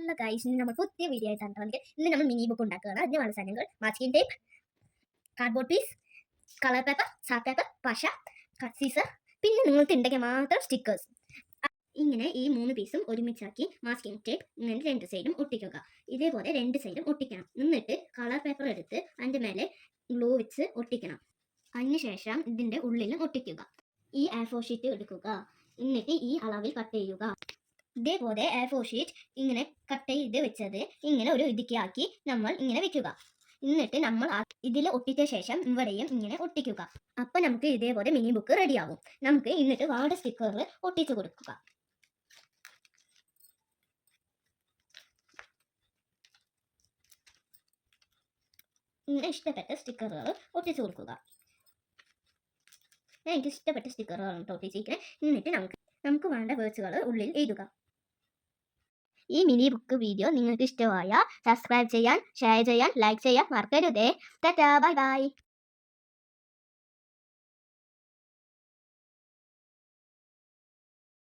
Hello guys, ഇന്ന് നമ്മൾ പുതിയ വീഡിയോ ആയിട്ടാണ് വന്നിട്ട്. ഇന്ന് നമ്മൾ മിനി ബുക്ക് ഉണ്ടാക്കുകയാണ്. അതിന് വേണ്ട സാധനങ്ങൾ masking tape, cardboard piece, colour paper, chart paper, പശ, സീസർ, പിന്നെ നിങ്ങൾക്ക് ഉണ്ടെങ്കിൽ മാത്രം സ്റ്റിക്കേഴ്സ്. ഇങ്ങനെ ഈ 3 പീസും ഒരുമിച്ചാക്കി മാസ്കിംഗ് ടേപ്പ് ഇങ്ങനെ 2 സൈഡും ഒട്ടിക്കുക. ഇതേപോലെ 2 സൈഡും ഒട്ടിക്കണം. എന്നിട്ട് കളർ പേപ്പർ എടുത്ത് അതിൻ്റെ മേലെ ഗ്ലൂ വെച്ച് ഒട്ടിക്കണം. അതിനുശേഷം ഇതിൻ്റെ ഉള്ളിലും ഒട്ടിക്കുക. ഈ A4 ഷീറ്റ് എടുക്കുക. എന്നിട്ട് ഈ അളവിൽ കട്ട് ചെയ്യുക. ഇതേപോലെ A4 ഷീറ്റ് ഇങ്ങനെ കട്ട് ചെയ്ത് വെച്ചത് ഇങ്ങനെ ഒരു ഇടുക്കിയാക്കി നമ്മൾ ഇങ്ങനെ വെക്കുക. എന്നിട്ട് നമ്മൾ ഇതിൽ ഒട്ടിച്ച ശേഷം ഇവിടെയും ഇങ്ങനെ ഒട്ടിക്കുക. അപ്പം നമുക്ക് ഇതേപോലെ മിനി ബുക്ക് റെഡിയാകും. നമുക്ക് എന്നിട്ട് വാർഡ് സ്റ്റിക്കർ ഒട്ടിച്ചു കൊടുക്കുക. ഇങ്ങനെ ഇഷ്ടപ്പെട്ട സ്റ്റിക്കറുകൾ ഒട്ടിച്ചു കൊടുക്കുക. എനിക്ക് ഇഷ്ടപ്പെട്ട സ്റ്റിക്കറുകളാണ് ഒട്ടിച്ചിരിക്കുന്നത്. എന്നിട്ട് നമുക്ക് വേണ്ട വേർഡ്സുകൾ ഉള്ളിൽ എഴുതുക. ഈ മിനി ബുക്ക് വീഡിയോ നിങ്ങൾക്ക് ഇഷ്ടമായ സബ്സ്ക്രൈബ് ചെയ്യാൻ, ഷെയർ ചെയ്യാൻ, ലൈക്ക് ചെയ്യാൻ മറക്കരുതേ. Tata, bye bye.